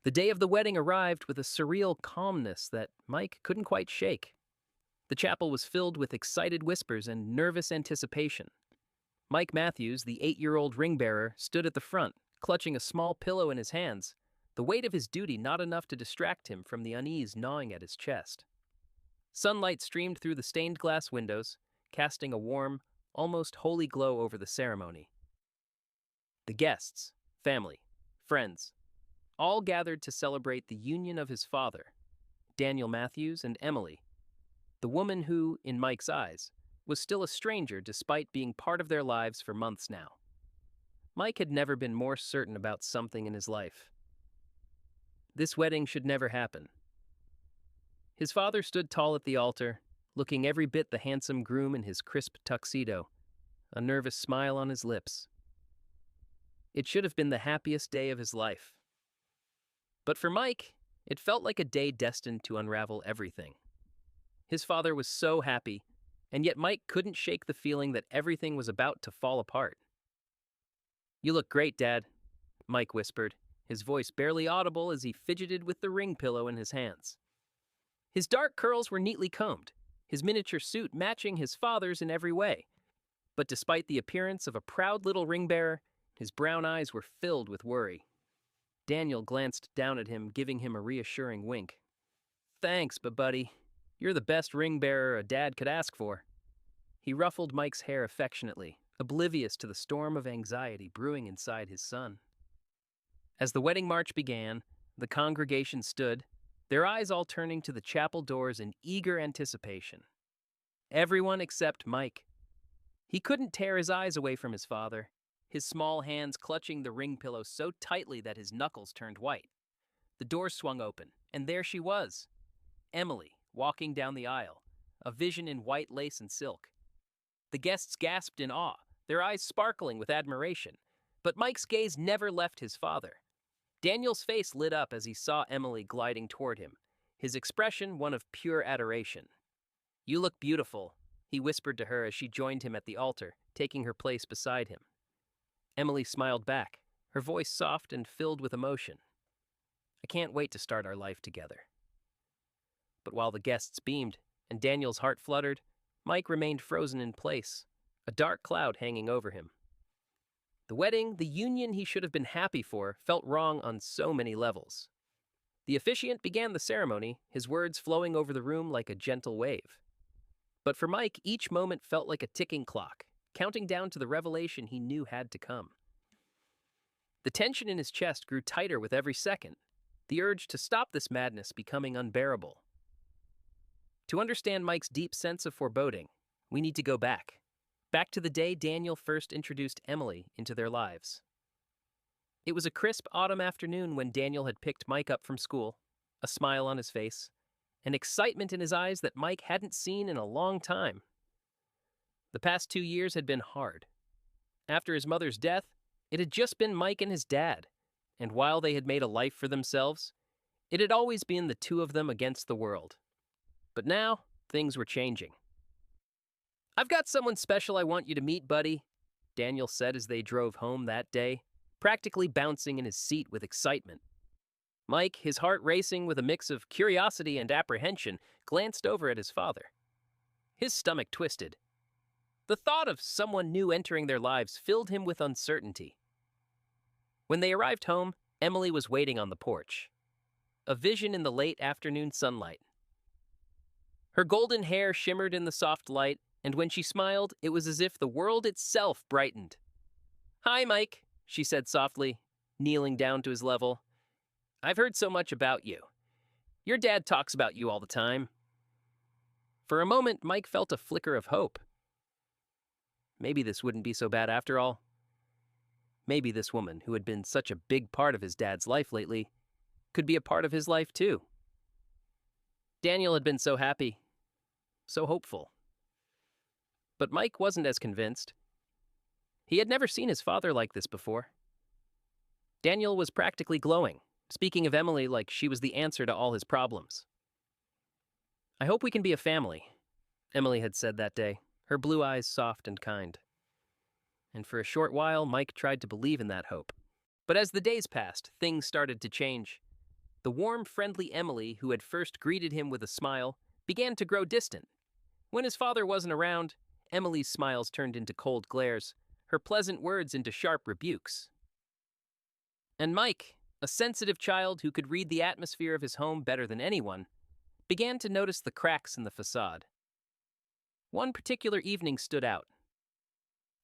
The day of the wedding arrived with a surreal calmness that Mike couldn't quite shake. The chapel was filled with excited whispers and nervous anticipation. Mike Matthews, the 8-year-old ring bearer, stood at the front, clutching a small pillow in his hands, the weight of his duty not enough to distract him from the unease gnawing at his chest. Sunlight streamed through the stained glass windows, casting a warm, almost holy glow over the ceremony. The guests, family, friends, all gathered to celebrate the union of his father, Daniel Matthews, and Emily, the woman who, in Mike's eyes, was still a stranger despite being part of their lives for months now. Mike had never been more certain about something in his life. This wedding should never happen. His father stood tall at the altar, looking every bit the handsome groom in his crisp tuxedo, a nervous smile on his lips. It should have been the happiest day of his life. But for Mike, it felt like a day destined to unravel everything. His father was so happy, and yet Mike couldn't shake the feeling that everything was about to fall apart. "You look great, Dad," Mike whispered, his voice barely audible as he fidgeted with the ring pillow in his hands. His dark curls were neatly combed, his miniature suit matching his father's in every way. But despite the appearance of a proud little ring bearer, his brown eyes were filled with worry. Daniel glanced down at him, giving him a reassuring wink. "Thanks, but buddy, you're the best ring bearer a dad could ask for." He ruffled Mike's hair affectionately, oblivious to the storm of anxiety brewing inside his son. As the wedding march began, the congregation stood, their eyes all turning to the chapel doors in eager anticipation. Everyone except Mike. He couldn't tear his eyes away from his father, his small hands clutching the ring pillow so tightly that his knuckles turned white. The door swung open, and there she was, Emily, walking down the aisle, a vision in white lace and silk. The guests gasped in awe, their eyes sparkling with admiration, but Mike's gaze never left his father. Daniel's face lit up as he saw Emily gliding toward him, his expression one of pure adoration. "You look beautiful," he whispered to her as she joined him at the altar, taking her place beside him. Emily smiled back, her voice soft and filled with emotion. "I can't wait to start our life together." But while the guests beamed and Daniel's heart fluttered, Mike remained frozen in place, a dark cloud hanging over him. The wedding, the union he should have been happy for, felt wrong on so many levels. The officiant began the ceremony, his words flowing over the room like a gentle wave. But for Mike, each moment felt like a ticking clock, counting down to the revelation he knew had to come. The tension in his chest grew tighter with every second, the urge to stop this madness becoming unbearable. To understand Mike's deep sense of foreboding, we need to go back to the day Daniel first introduced Emily into their lives. It was a crisp autumn afternoon when Daniel had picked Mike up from school, a smile on his face, an excitement in his eyes that Mike hadn't seen in a long time. The past 2 years had been hard. After his mother's death, it had just been Mike and his dad, and while they had made a life for themselves, it had always been the two of them against the world. But now, things were changing. "I've got someone special I want you to meet, buddy," Daniel said as they drove home that day, practically bouncing in his seat with excitement. Mike, his heart racing with a mix of curiosity and apprehension, glanced over at his father. His stomach twisted. The thought of someone new entering their lives filled him with uncertainty. When they arrived home, Emily was waiting on the porch, a vision in the late afternoon sunlight. Her golden hair shimmered in the soft light, and when she smiled, it was as if the world itself brightened. "Hi, Mike," she said softly, kneeling down to his level. "I've heard so much about you. Your dad talks about you all the time." For a moment, Mike felt a flicker of hope. Maybe this wouldn't be so bad after all. Maybe this woman, who had been such a big part of his dad's life lately, could be a part of his life too. Daniel had been so happy, so hopeful. But Mike wasn't as convinced. He had never seen his father like this before. Daniel was practically glowing, speaking of Emily like she was the answer to all his problems. "I hope we can be a family," Emily had said that day, her blue eyes soft and kind. And for a short while, Mike tried to believe in that hope. But as the days passed, things started to change. The warm, friendly Emily, who had first greeted him with a smile, began to grow distant. When his father wasn't around, Emily's smiles turned into cold glares, her pleasant words into sharp rebukes. And Mike, a sensitive child who could read the atmosphere of his home better than anyone, began to notice the cracks in the facade. One particular evening stood out.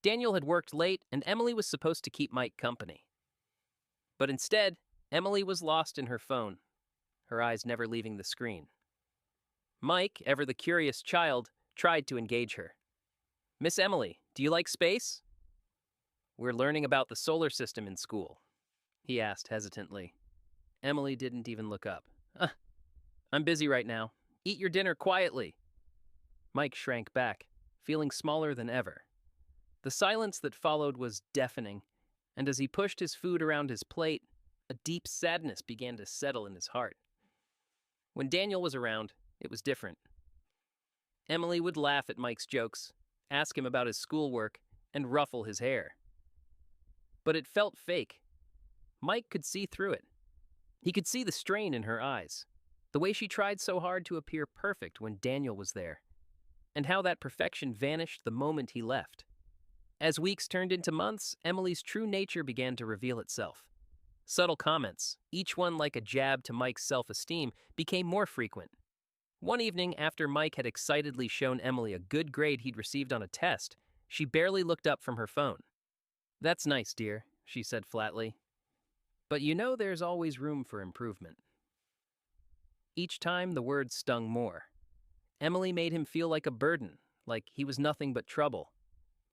Daniel had worked late, and Emily was supposed to keep Mike company. But instead, Emily was lost in her phone, her eyes never leaving the screen. Mike, ever the curious child, tried to engage her. "Miss Emily, do you like space?" "We're learning about the solar system in school," he asked hesitantly. Emily didn't even look up. "I'm busy right now. Eat your dinner quietly." Mike shrank back, feeling smaller than ever. The silence that followed was deafening, and as he pushed his food around his plate, a deep sadness began to settle in his heart. When Daniel was around, it was different. Emily would laugh at Mike's jokes, ask him about his schoolwork, and ruffle his hair. But it felt fake. Mike could see through it. He could see the strain in her eyes, the way she tried so hard to appear perfect when Daniel was there, and how that perfection vanished the moment he left. As weeks turned into months, Emily's true nature began to reveal itself. Subtle comments, each one like a jab to Mike's self-esteem, became more frequent. One evening, after Mike had excitedly shown Emily a good grade he'd received on a test, she barely looked up from her phone. "That's nice, dear," she said flatly. "But you know there's always room for improvement." Each time, the words stung more. Emily made him feel like a burden, like he was nothing but trouble.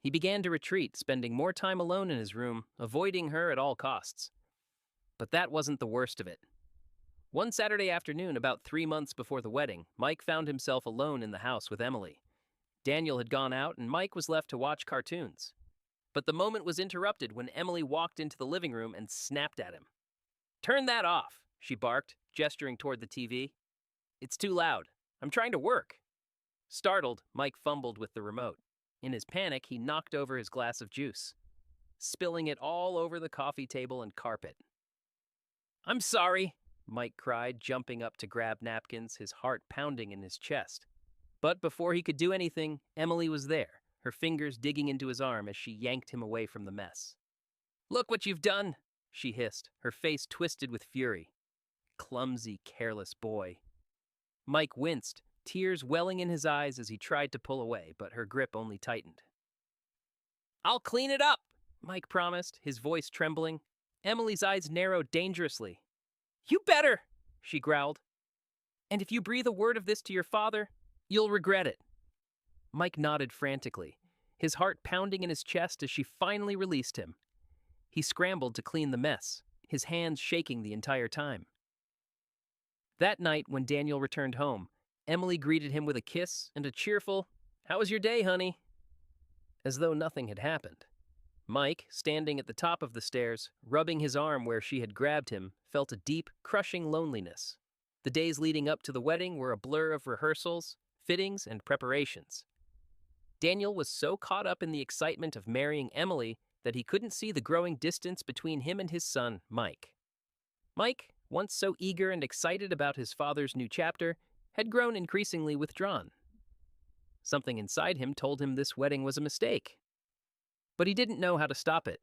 He began to retreat, spending more time alone in his room, avoiding her at all costs. But that wasn't the worst of it. One Saturday afternoon, about 3 months before the wedding, Mike found himself alone in the house with Emily. Daniel had gone out, and Mike was left to watch cartoons. But the moment was interrupted when Emily walked into the living room and snapped at him. "Turn that off," she barked, gesturing toward the TV. "It's too loud. I'm trying to work." Startled, Mike fumbled with the remote. In his panic, he knocked over his glass of juice, spilling it all over the coffee table and carpet. "I'm sorry," Mike cried, jumping up to grab napkins, his heart pounding in his chest. But before he could do anything, Emily was there, her fingers digging into his arm as she yanked him away from the mess. "Look what you've done," she hissed, her face twisted with fury. "Clumsy, careless boy." Mike winced, tears welling in his eyes as he tried to pull away, but her grip only tightened. "I'll clean it up," Mike promised, his voice trembling. Emily's eyes narrowed dangerously. "You better," she growled. "And if you breathe a word of this to your father, you'll regret it." Mike nodded frantically, his heart pounding in his chest as she finally released him. He scrambled to clean the mess, his hands shaking the entire time. That night, when Daniel returned home, Emily greeted him with a kiss and a cheerful, "How was your day, honey?" as though nothing had happened. Mike, standing at the top of the stairs, rubbing his arm where she had grabbed him, felt a deep, crushing loneliness. The days leading up to the wedding were a blur of rehearsals, fittings, and preparations. Daniel was so caught up in the excitement of marrying Emily that he couldn't see the growing distance between him and his son, Mike. Mike, once so eager and excited about his father's new chapter, had grown increasingly withdrawn. Something inside him told him this wedding was a mistake, but he didn't know how to stop it.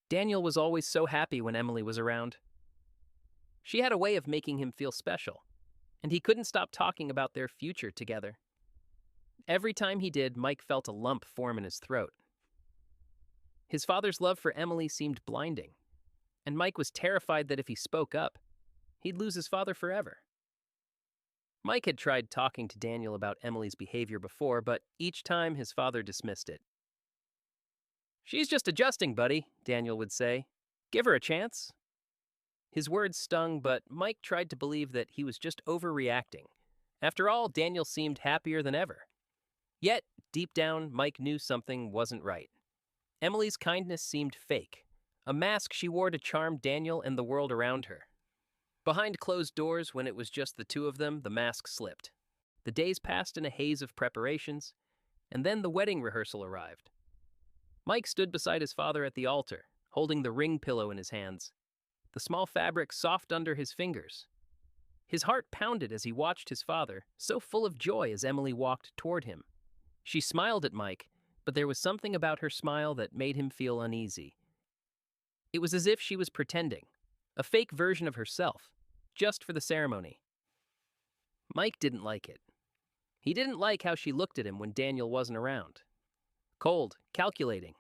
Daniel was always so happy when Emily was around. She had a way of making him feel special, and he couldn't stop talking about their future together. Every time he did, Mike felt a lump form in his throat. His father's love for Emily seemed blinding, and Mike was terrified that if he spoke up, he'd lose his father forever. Mike had tried talking to Daniel about Emily's behavior before, but each time his father dismissed it. "She's just adjusting, buddy," Daniel would say. "Give her a chance." His words stung, but Mike tried to believe that he was just overreacting. After all, Daniel seemed happier than ever. Yet, deep down, Mike knew something wasn't right. Emily's kindness seemed fake, a mask she wore to charm Daniel and the world around her. Behind closed doors, when it was just the two of them, the mask slipped. The days passed in a haze of preparations, and then the wedding rehearsal arrived. Mike stood beside his father at the altar, holding the ring pillow in his hands. the small fabric soft under his fingers. His heart pounded as he watched his father, so full of joy as Emily walked toward him. She smiled at Mike, but there was something about her smile that made him feel uneasy. It was as if she was pretending, a fake version of herself, just for the ceremony. Mike didn't like it. He didn't like how she looked at him when Daniel wasn't around. Cold, calculating,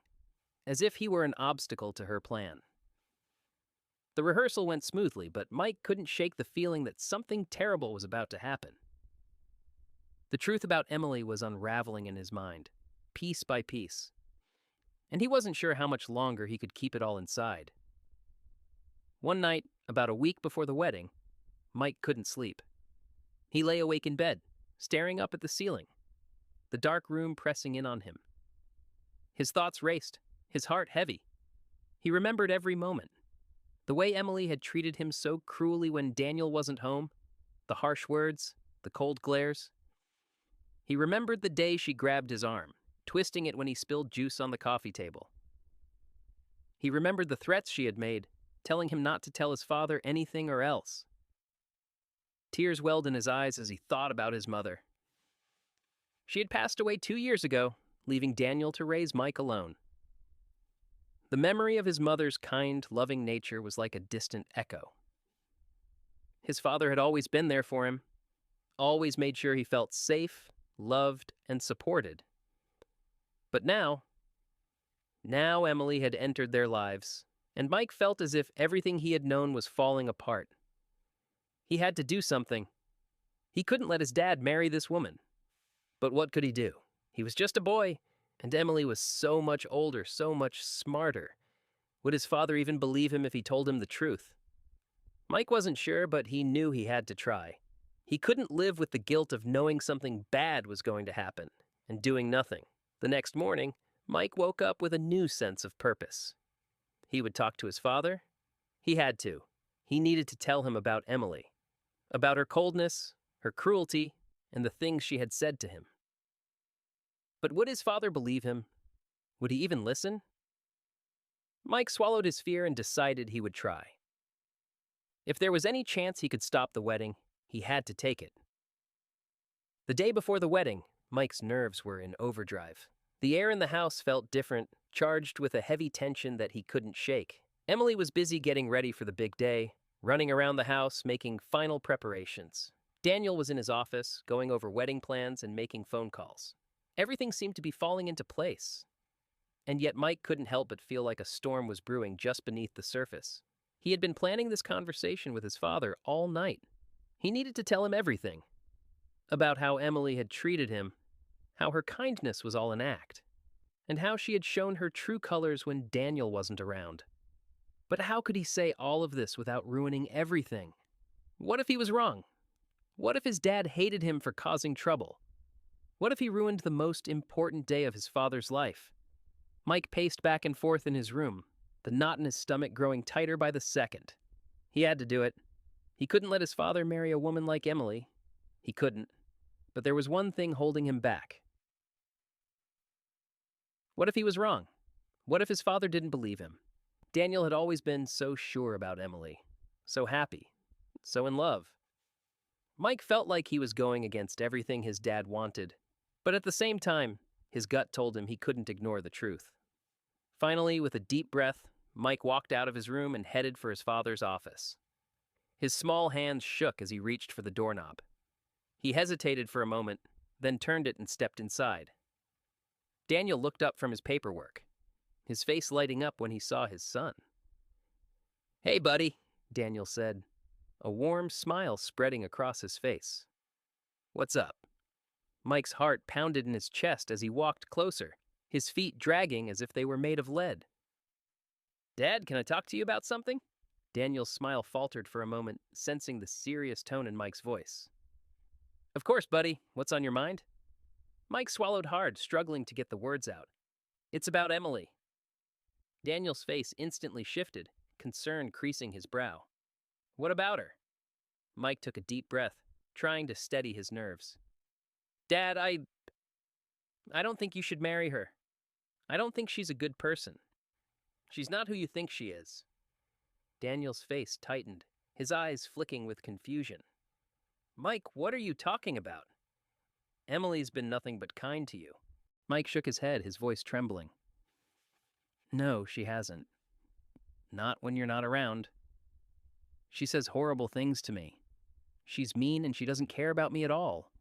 as if he were an obstacle to her plan. The rehearsal went smoothly, but Mike couldn't shake the feeling that something terrible was about to happen. The truth about Emily was unraveling in his mind, piece by piece, and he wasn't sure how much longer he could keep it all inside. One night, about a week before the wedding, Mike couldn't sleep. He lay awake in bed, staring up at the ceiling, the dark room pressing in on him. His thoughts raced, his heart heavy. He remembered every moment. The way Emily had treated him so cruelly when Daniel wasn't home, the harsh words, the cold glares. He remembered the day she grabbed his arm, twisting it when he spilled juice on the coffee table. He remembered the threats she had made, telling him not to tell his father anything or else. Tears welled in his eyes as he thought about his mother. She had passed away 2 years ago, leaving Daniel to raise Mike alone. The memory of his mother's kind, loving nature was like a distant echo. His father had always been there for him, always made sure he felt safe, loved, and supported. But now Emily had entered their lives, and Mike felt as if everything he had known was falling apart. He had to do something. He couldn't let his dad marry this woman. But what could he do? He was just a boy, and Emily was so much older, so much smarter. Would his father even believe him if he told him the truth? Mike wasn't sure, but he knew he had to try. He couldn't live with the guilt of knowing something bad was going to happen and doing nothing. The next morning, Mike woke up with a new sense of purpose. He would talk to his father. He had to. He needed to tell him about Emily, about her coldness, her cruelty, and the things she had said to him. But would his father believe him? Would he even listen? Mike swallowed his fear and decided he would try. If there was any chance he could stop the wedding, he had to take it. The day before the wedding, Mike's nerves were in overdrive. The air in the house felt different, charged with a heavy tension that he couldn't shake. Emily was busy getting ready for the big day, running around the house, making final preparations. Daniel was in his office, going over wedding plans and making phone calls. Everything seemed to be falling into place. And yet Mike couldn't help but feel like a storm was brewing just beneath the surface. He had been planning this conversation with his father all night. He needed to tell him everything. About how Emily had treated him, how her kindness was all an act, and how she had shown her true colors when Daniel wasn't around. But how could he say all of this without ruining everything? What if he was wrong? What if his dad hated him for causing trouble? What if he ruined the most important day of his father's life? Mike paced back and forth in his room, the knot in his stomach growing tighter by the second. He had to do it. He couldn't let his father marry a woman like Emily. He couldn't. But there was one thing holding him back. What if he was wrong? What if his father didn't believe him? Daniel had always been so sure about Emily, so happy, so in love. Mike felt like he was going against everything his dad wanted, but at the same time, his gut told him he couldn't ignore the truth. Finally, with a deep breath, Mike walked out of his room and headed for his father's office. His small hands shook as he reached for the doorknob. He hesitated for a moment, then turned it and stepped inside. Daniel looked up from his paperwork, his face lighting up when he saw his son. "Hey, buddy," Daniel said, a warm smile spreading across his face. "What's up?" Mike's heart pounded in his chest as he walked closer, his feet dragging as if they were made of lead. "Dad, can I talk to you about something?" Daniel's smile faltered for a moment, sensing the serious tone in Mike's voice. "Of course, buddy. What's on your mind?" Mike swallowed hard, struggling to get the words out. "It's about Emily." Daniel's face instantly shifted, concern creasing his brow. "What about her?" Mike took a deep breath, trying to steady his nerves. "Dad, I don't think you should marry her. I don't think she's a good person. She's not who you think she is." Daniel's face tightened, his eyes flicking with confusion. Mike, what are you talking about? Emily's been nothing but kind to you. Mike shook his head, his voice trembling. No, she hasn't. Not when you're not around. She says horrible things to me. She's mean and she doesn't care about me at all.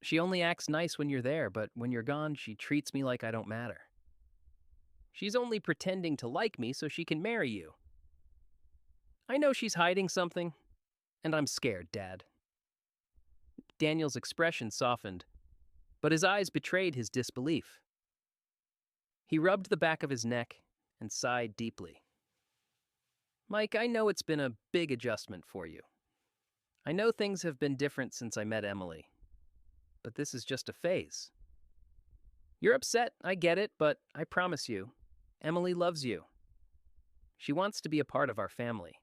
She only acts nice when you're there, but when you're gone, she treats me like I don't matter. She's only pretending to like me so she can marry you. I know she's hiding something, and I'm scared, Dad. Daniel's expression softened, but his eyes betrayed his disbelief. He rubbed the back of his neck and sighed deeply. Mike, I know it's been a big adjustment for you. I know things have been different since I met Emily, but this is just a phase. You're upset, I get it, but I promise you, Emily loves you. She wants to be a part of our family.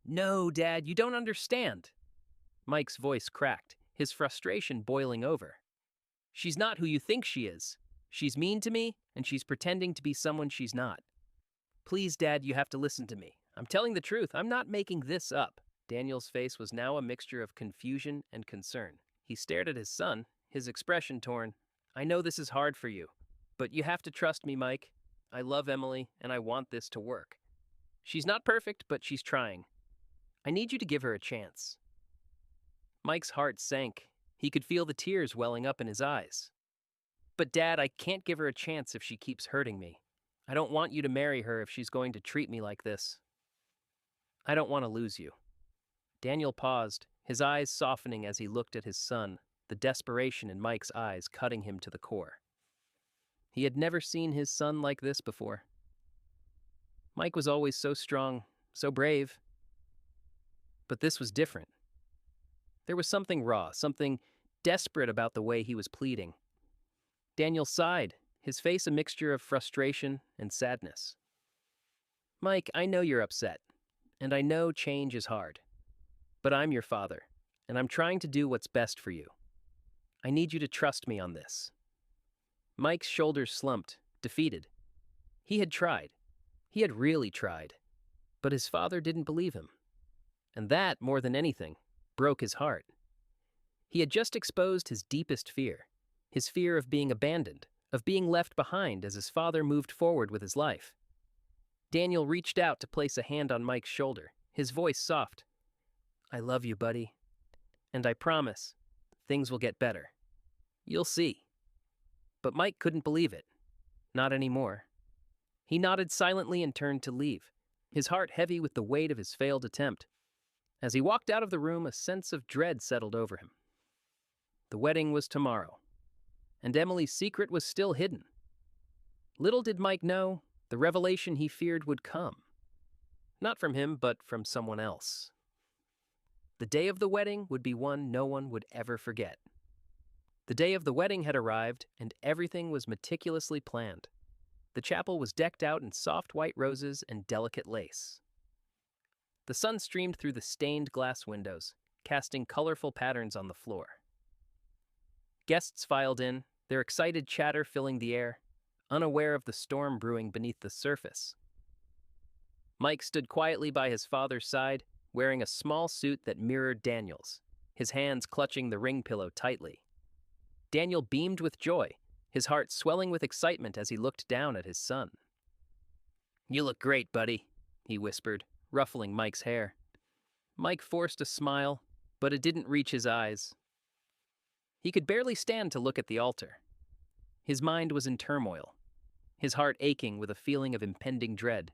No, Dad, you don't understand. Mike's voice cracked, his frustration boiling over. She's not who you think she is. She's mean to me, and she's pretending to be someone she's not. Please, Dad, you have to listen to me. I'm telling the truth. I'm not making this up. Daniel's face was now a mixture of confusion and concern. He stared at his son, his expression torn. I know this is hard for you, but you have to trust me, Mike. I love Emily, and I want this to work. She's not perfect, but she's trying. I need you to give her a chance. Mike's heart sank. He could feel the tears welling up in his eyes. But Dad, I can't give her a chance if she keeps hurting me. I don't want you to marry her if she's going to treat me like this. I don't want to lose you. Daniel paused, his eyes softening as he looked at his son, the desperation in Mike's eyes cutting him to the core. He had never seen his son like this before. Mike was always so strong, so brave. But this was different. There was something raw, something desperate about the way he was pleading. Daniel sighed, his face a mixture of frustration and sadness. Mike, I know you're upset, and I know change is hard. But I'm your father, and I'm trying to do what's best for you. I need you to trust me on this. Mike's shoulders slumped, defeated. He had tried. He had really tried. But his father didn't believe him. And that, more than anything, broke his heart. He had just exposed his deepest fear, his fear of being abandoned, of being left behind as his father moved forward with his life. Daniel reached out to place a hand on Mike's shoulder, his voice soft. I love you, buddy. And I promise, things will get better. You'll see. But Mike couldn't believe it. Not anymore. He nodded silently and turned to leave, his heart heavy with the weight of his failed attempt. As he walked out of the room, a sense of dread settled over him. The wedding was tomorrow, and Emily's secret was still hidden. Little did Mike know, the revelation he feared would come. Not from him, but from someone else. The day of the wedding would be one no one would ever forget. The day of the wedding had arrived, and everything was meticulously planned. The chapel was decked out in soft white roses and delicate lace. The sun streamed through the stained glass windows, casting colorful patterns on the floor. Guests filed in, their excited chatter filling the air, unaware of the storm brewing beneath the surface. Mike stood quietly by his father's side, wearing a small suit that mirrored Daniel's, his hands clutching the ring pillow tightly. Daniel beamed with joy, his heart swelling with excitement as he looked down at his son. You look great, buddy, he whispered, ruffling Mike's hair. Mike forced a smile, but it didn't reach his eyes. He could barely stand to look at the altar. His mind was in turmoil, his heart aching with a feeling of impending dread.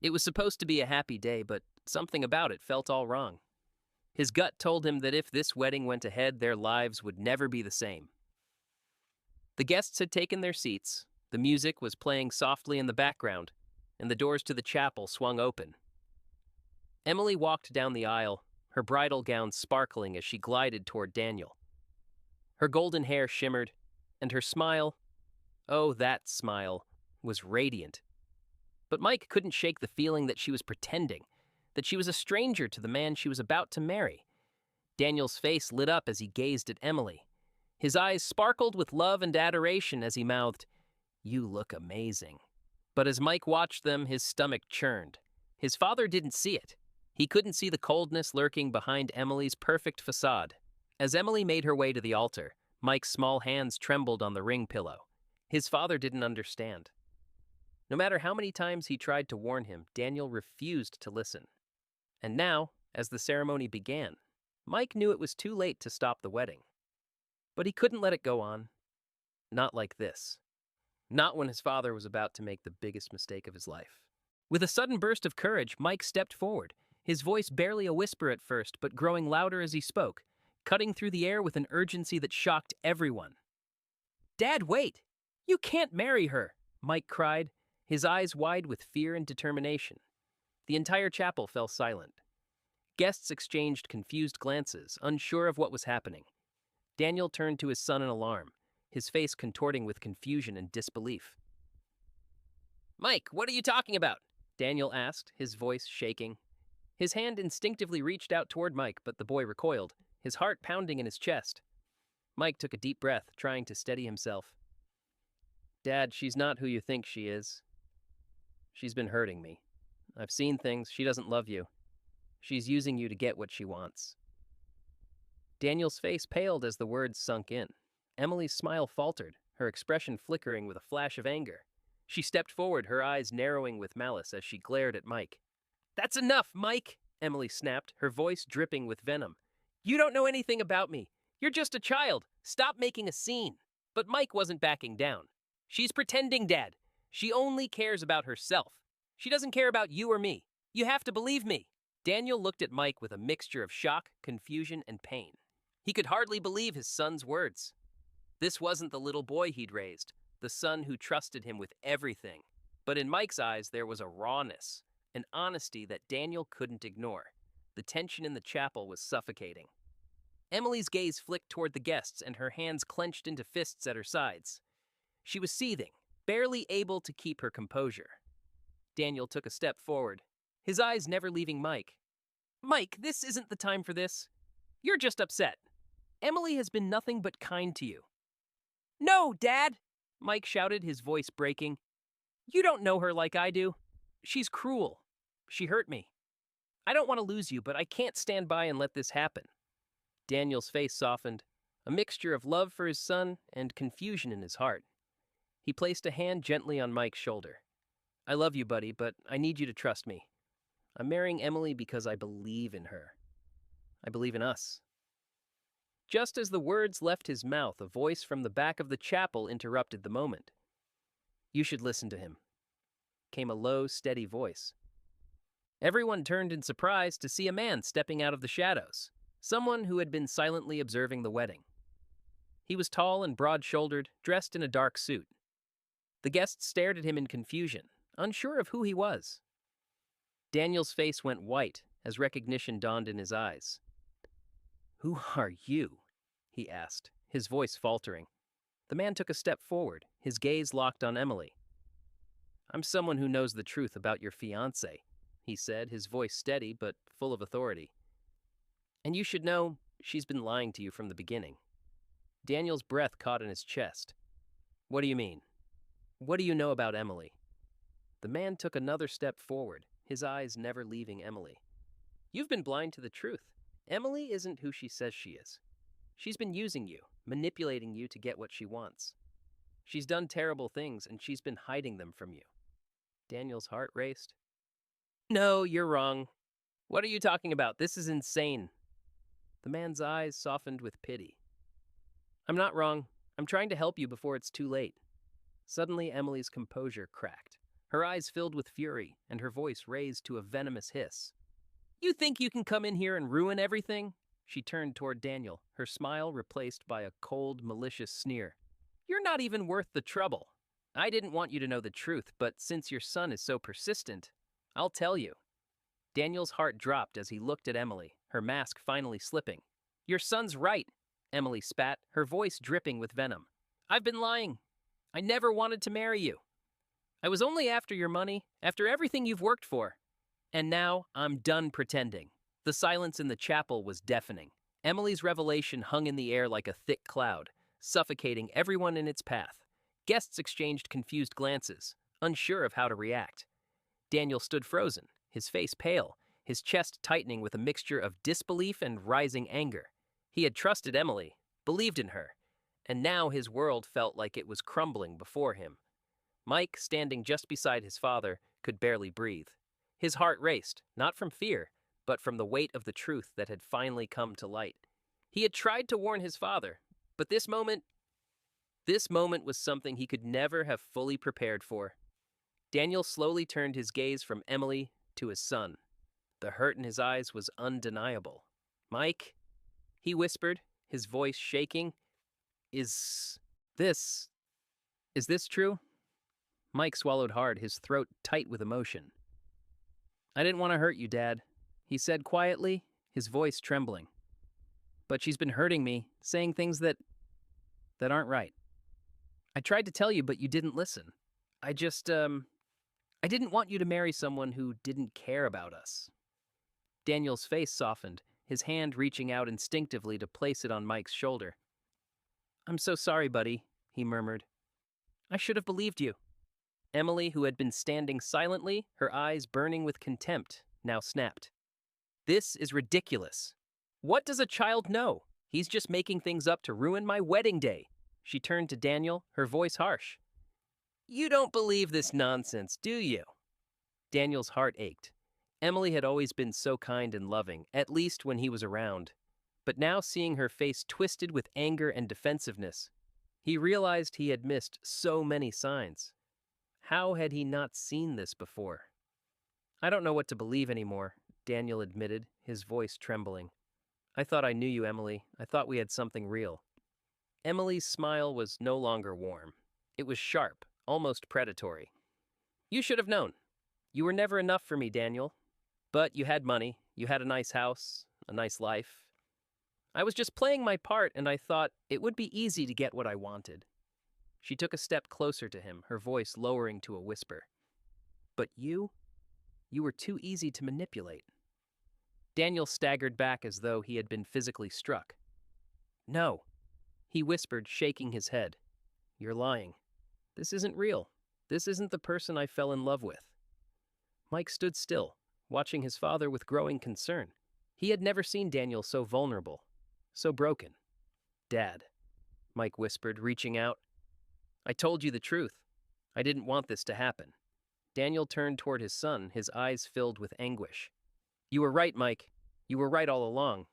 It was supposed to be a happy day, but something about it felt all wrong. His gut told him that if this wedding went ahead, their lives would never be the same. The guests had taken their seats, the music was playing softly in the background, and the doors to the chapel swung open. Emily walked down the aisle, her bridal gown sparkling as she glided toward Daniel. Her golden hair shimmered, and her smile, oh, that smile, was radiant. But Mike couldn't shake the feeling that she was pretending, that she was a stranger to the man she was about to marry. Daniel's face lit up as he gazed at Emily. His eyes sparkled with love and adoration as he mouthed, You look amazing. But as Mike watched them, his stomach churned. His father didn't see it. He couldn't see the coldness lurking behind Emily's perfect facade. As Emily made her way to the altar, Mike's small hands trembled on the ring pillow. His father didn't understand. No matter how many times he tried to warn him, Daniel refused to listen. And now, as the ceremony began, Mike knew it was too late to stop the wedding. But he couldn't let it go on. Not like this. Not when his father was about to make the biggest mistake of his life. With a sudden burst of courage, Mike stepped forward, his voice barely a whisper at first, but growing louder as he spoke, cutting through the air with an urgency that shocked everyone. "Dad, wait! You can't marry her!" Mike cried, his eyes wide with fear and determination. The entire chapel fell silent. Guests exchanged confused glances, unsure of what was happening. Daniel turned to his son in alarm, his face contorting with confusion and disbelief. "Mike, what are you talking about?" Daniel asked, his voice shaking. His hand instinctively reached out toward Mike, but the boy recoiled, his heart pounding in his chest. Mike took a deep breath, trying to steady himself. "Dad, she's not who you think she is. She's been hurting me. I've seen things. She doesn't love you. She's using you to get what she wants." Daniel's face paled as the words sunk in. Emily's smile faltered, her expression flickering with a flash of anger. She stepped forward, her eyes narrowing with malice as she glared at Mike. "That's enough, Mike!" Emily snapped, her voice dripping with venom. "You don't know anything about me. You're just a child. Stop making a scene." But Mike wasn't backing down. "She's pretending, Dad. She only cares about herself. She doesn't care about you or me. You have to believe me." Daniel looked at Mike with a mixture of shock, confusion, and pain. He could hardly believe his son's words. This wasn't the little boy he'd raised, the son who trusted him with everything. But in Mike's eyes, there was a rawness, an honesty that Daniel couldn't ignore. The tension in the chapel was suffocating. Emily's gaze flicked toward the guests, and her hands clenched into fists at her sides. She was seething, barely able to keep her composure. Daniel took a step forward, his eyes never leaving Mike. "Mike, this isn't the time for this. You're just upset. Emily has been nothing but kind to you." "No, Dad!" Mike shouted, his voice breaking. "You don't know her like I do. She's cruel. She hurt me. I don't want to lose you, but I can't stand by and let this happen." Daniel's face softened, a mixture of love for his son and confusion in his heart. He placed a hand gently on Mike's shoulder. "I love you, buddy, but I need you to trust me. I'm marrying Emily because I believe in her. I believe in us." Just as the words left his mouth, a voice from the back of the chapel interrupted the moment. "You should listen to him," came a low, steady voice. Everyone turned in surprise to see a man stepping out of the shadows, someone who had been silently observing the wedding. He was tall and broad-shouldered, dressed in a dark suit. The guests stared at him in confusion, unsure of who he was. Daniel's face went white as recognition dawned in his eyes. "Who are you?" he asked, his voice faltering. The man took a step forward, his gaze locked on Emily. "I'm someone who knows the truth about your fiancée," he said, his voice steady but full of authority. "And you should know she's been lying to you from the beginning." Daniel's breath caught in his chest. "What do you mean? What do you know about Emily?" The man took another step forward, his eyes never leaving Emily. "You've been blind to the truth. Emily isn't who she says she is. She's been using you, manipulating you to get what she wants. She's done terrible things, and she's been hiding them from you." Daniel's heart raced. "No, you're wrong. What are you talking about? This is insane." The man's eyes softened with pity. "I'm not wrong. I'm trying to help you before it's too late." Suddenly, Emily's composure cracked. Her eyes filled with fury, and her voice raised to a venomous hiss. "You think you can come in here and ruin everything?" She turned toward Daniel, her smile replaced by a cold, malicious sneer. "You're not even worth the trouble. I didn't want you to know the truth, but since your son is so persistent, I'll tell you." Daniel's heart dropped as he looked at Emily, her mask finally slipping. "Your son's right," Emily spat, her voice dripping with venom. "I've been lying. I never wanted to marry you. I was only after your money, after everything you've worked for. And now, I'm done pretending." The silence in the chapel was deafening. Emily's revelation hung in the air like a thick cloud, suffocating everyone in its path. Guests exchanged confused glances, unsure of how to react. Daniel stood frozen, his face pale, his chest tightening with a mixture of disbelief and rising anger. He had trusted Emily, believed in her, and now his world felt like it was crumbling before him. Mike, standing just beside his father, could barely breathe. His heart raced, not from fear, but from the weight of the truth that had finally come to light. He had tried to warn his father, but this moment was something he could never have fully prepared for. Daniel slowly turned his gaze from Emily to his son. The hurt in his eyes was undeniable. "Mike," he whispered, his voice shaking, Is this... is this true?" Mike swallowed hard, his throat tight with emotion. "I didn't want to hurt you, Dad," he said quietly, his voice trembling. "But she's been hurting me, saying things that aren't right. I tried to tell you, but you didn't listen. I didn't want you to marry someone who didn't care about us." Daniel's face softened, his hand reaching out instinctively to place it on Mike's shoulder. "I'm so sorry, buddy," he murmured. "I should have believed you." Emily, who had been standing silently, her eyes burning with contempt, now snapped. "This is ridiculous. What does a child know? He's just making things up to ruin my wedding day." She turned to Daniel, her voice harsh. "You don't believe this nonsense, do you?" Daniel's heart ached. Emily had always been so kind and loving, at least when he was around. But now, seeing her face twisted with anger and defensiveness, he realized he had missed so many signs. How had he not seen this before? "I don't know what to believe anymore," Daniel admitted, his voice trembling. "I thought I knew you, Emily. I thought we had something real." Emily's smile was no longer warm. It was sharp, almost predatory. "You should have known. You were never enough for me, Daniel. But you had money, you had a nice house, a nice life. I was just playing my part, and I thought it would be easy to get what I wanted." She took a step closer to him, her voice lowering to a whisper. "But you were too easy to manipulate." Daniel staggered back as though he had been physically struck. "No," he whispered, shaking his head. "You're lying. This isn't real. This isn't the person I fell in love with." Mike stood still, watching his father with growing concern. He had never seen Daniel so vulnerable, so broken. "Dad," Mike whispered, reaching out. "I told you the truth. I didn't want this to happen." Daniel turned toward his son, his eyes filled with anguish. "You were right, Mike. You were right all along.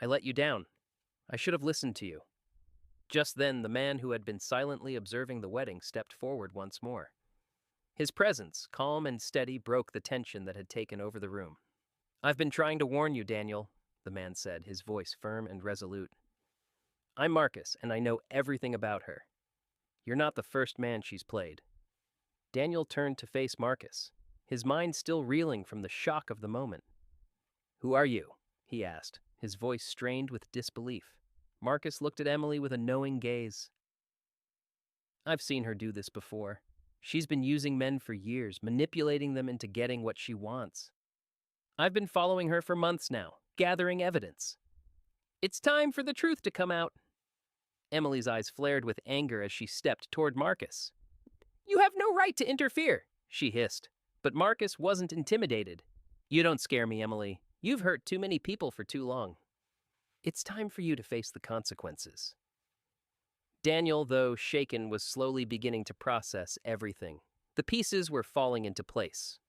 I let you down. I should have listened to you." Just then, the man who had been silently observing the wedding stepped forward once more. His presence, calm and steady, broke the tension that had taken over the room. "I've been trying to warn you, Daniel," the man said, his voice firm and resolute. "I'm Marcus, and I know everything about her. You're not the first man she's played." Daniel turned to face Marcus, his mind still reeling from the shock of the moment. "Who are you?" he asked, his voice strained with disbelief. Marcus looked at Emily with a knowing gaze. "I've seen her do this before. She's been using men for years, manipulating them into getting what she wants. I've been following her for months now, gathering evidence. It's time for the truth to come out." Emily's eyes flared with anger as she stepped toward Marcus. "You have no right to interfere," she hissed. But Marcus wasn't intimidated. "You don't scare me, Emily. You've hurt too many people for too long. It's time for you to face the consequences." Daniel, though shaken, was slowly beginning to process everything. The pieces were falling into place.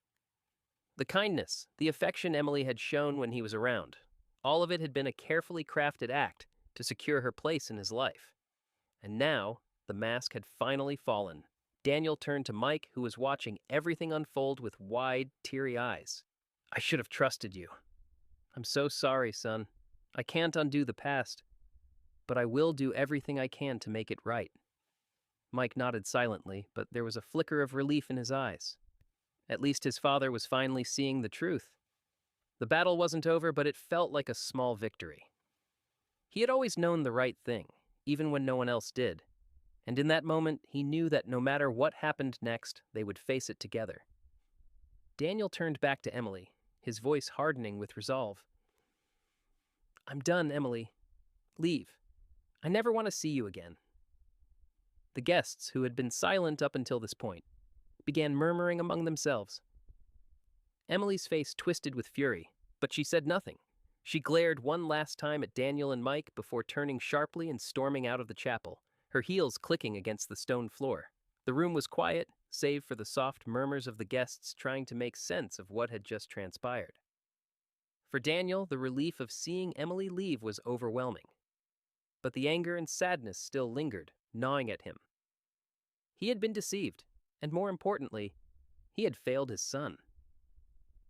The kindness, the affection Emily had shown when he was around, all of it had been a carefully crafted act to secure her place in his life. And now, the mask had finally fallen. Daniel turned to Mike, who was watching everything unfold with wide, teary eyes. "I should have trusted you. I'm so sorry, son. I can't undo the past, but I will do everything I can to make it right." Mike nodded silently, but there was a flicker of relief in his eyes. At least his father was finally seeing the truth. The battle wasn't over, but it felt like a small victory. He had always known the right thing, even when no one else did. And in that moment, he knew that no matter what happened next, they would face it together. Daniel turned back to Emily, his voice hardening with resolve. "I'm done, Emily. Leave. I never want to see you again." The guests, who had been silent up until this point, began murmuring among themselves. Emily's face twisted with fury, but she said nothing. She glared one last time at Daniel and Mike before turning sharply and storming out of the chapel, her heels clicking against the stone floor. The room was quiet, save for the soft murmurs of the guests trying to make sense of what had just transpired. For Daniel, the relief of seeing Emily leave was overwhelming. But the anger and sadness still lingered, gnawing at him. He had been deceived, and more importantly, he had failed his son.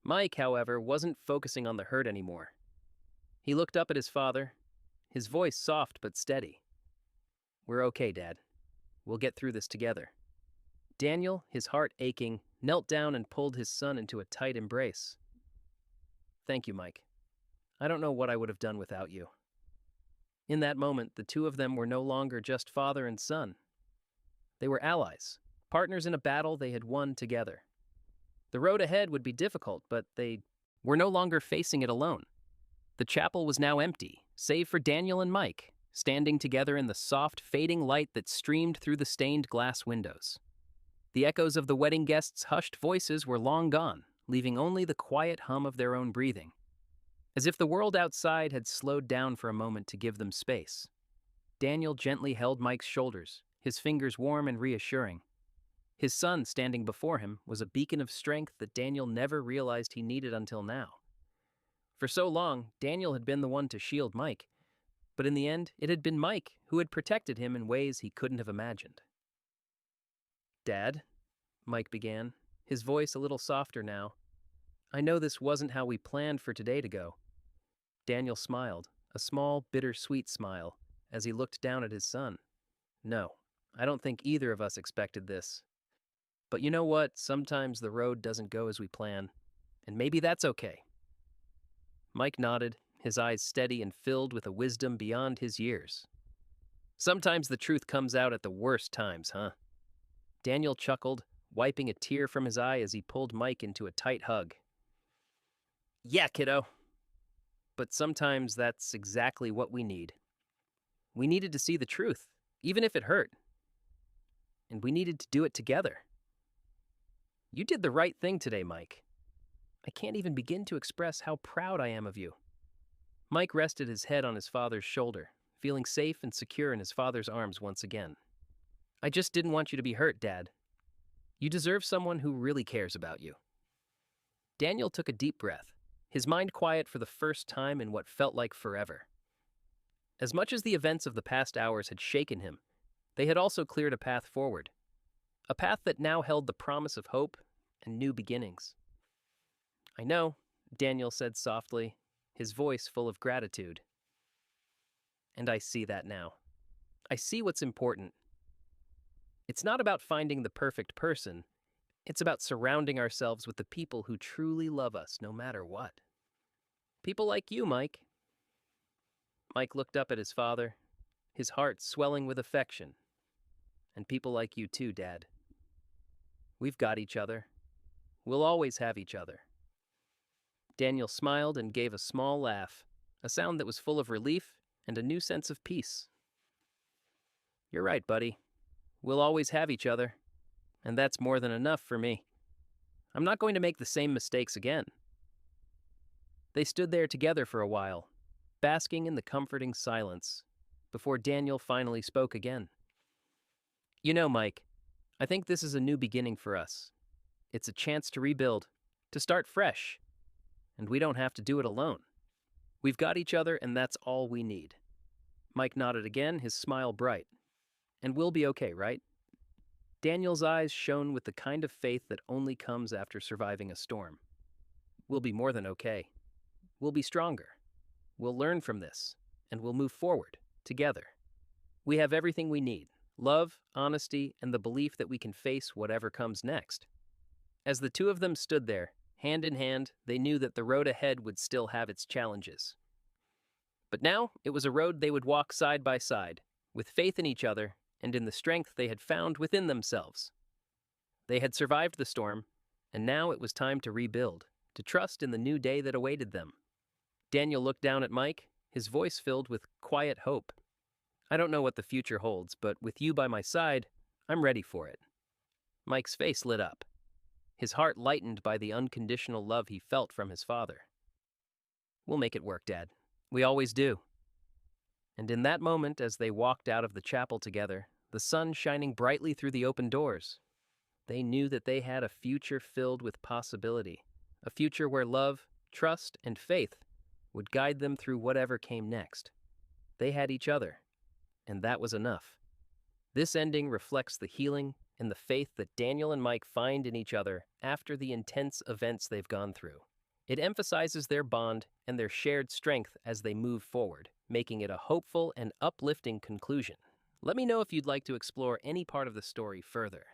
Mike, however, wasn't focusing on the hurt anymore. He looked up at his father, his voice soft but steady. "We're okay, Dad. We'll get through this together." Daniel, his heart aching, knelt down and pulled his son into a tight embrace. "Thank you, Mike. I don't know what I would have done without you." In that moment, the two of them were no longer just father and son. They were allies, partners in a battle they had won together. The road ahead would be difficult, but they were no longer facing it alone. The chapel was now empty, save for Daniel and Mike, standing together in the soft, fading light that streamed through the stained glass windows. The echoes of the wedding guests' hushed voices were long gone, leaving only the quiet hum of their own breathing. As if the world outside had slowed down for a moment to give them space. Daniel gently held Mike's shoulders, his fingers warm and reassuring. His son, standing before him, was a beacon of strength that Daniel never realized he needed until now. For so long, Daniel had been the one to shield Mike, but in the end, it had been Mike who had protected him in ways he couldn't have imagined. "Dad," Mike began, his voice a little softer now, "I know this wasn't how we planned for today to go." Daniel smiled, a small, bittersweet smile, as he looked down at his son. "No, I don't think either of us expected this. But you know what? Sometimes the road doesn't go as we plan, and maybe that's okay." Mike nodded, his eyes steady and filled with a wisdom beyond his years. "Sometimes the truth comes out at the worst times, huh?" Daniel chuckled, wiping a tear from his eye as he pulled Mike into a tight hug. "Yeah, kiddo. But sometimes that's exactly what we need. We needed to see the truth, even if it hurt. And we needed to do it together. You did the right thing today, Mike. I can't even begin to express how proud I am of you." Mike rested his head on his father's shoulder, feeling safe and secure in his father's arms once again. "I just didn't want you to be hurt, Dad. You deserve someone who really cares about you." Daniel took a deep breath, his mind quiet for the first time in what felt like forever. As much as the events of the past hours had shaken him, they had also cleared a path forward. A path that now held the promise of hope and new beginnings. "I know," Daniel said softly, his voice full of gratitude. "And I see that now. I see what's important. It's not about finding the perfect person. It's about surrounding ourselves with the people who truly love us no matter what. People like you, Mike." Mike looked up at his father, his heart swelling with affection. "And people like you too, Dad. We've got each other. We'll always have each other." Daniel smiled and gave a small laugh, a sound that was full of relief and a new sense of peace. "You're right, buddy. We'll always have each other, and that's more than enough for me. I'm not going to make the same mistakes again." They stood there together for a while, basking in the comforting silence, before Daniel finally spoke again. "You know, Mike, I think this is a new beginning for us. It's a chance to rebuild, to start fresh, and we don't have to do it alone. We've got each other, and that's all we need." Mike nodded again, his smile bright. "And we'll be okay, right?" Daniel's eyes shone with the kind of faith that only comes after surviving a storm. "We'll be more than okay. We'll be stronger. We'll learn from this, and we'll move forward, together. We have everything we need: love, honesty, and the belief that we can face whatever comes next." As the two of them stood there, hand in hand, they knew that the road ahead would still have its challenges. But now, it was a road they would walk side by side, with faith in each other and in the strength they had found within themselves. They had survived the storm, and now it was time to rebuild, to trust in the new day that awaited them. Daniel looked down at Mike, his voice filled with quiet hope. "I don't know what the future holds, but with you by my side, I'm ready for it." Mike's face lit up, his heart lightened by the unconditional love he felt from his father. "We'll make it work, Dad. We always do." And in that moment, as they walked out of the chapel together, the sun shining brightly through the open doors, they knew that they had a future filled with possibility, a future where love, trust, and faith would guide them through whatever came next. They had each other, and that was enough. This ending reflects the healing and the faith that Daniel and Mike find in each other after the intense events they've gone through. It emphasizes their bond and their shared strength as they move forward, making it a hopeful and uplifting conclusion. Let me know if you'd like to explore any part of the story further.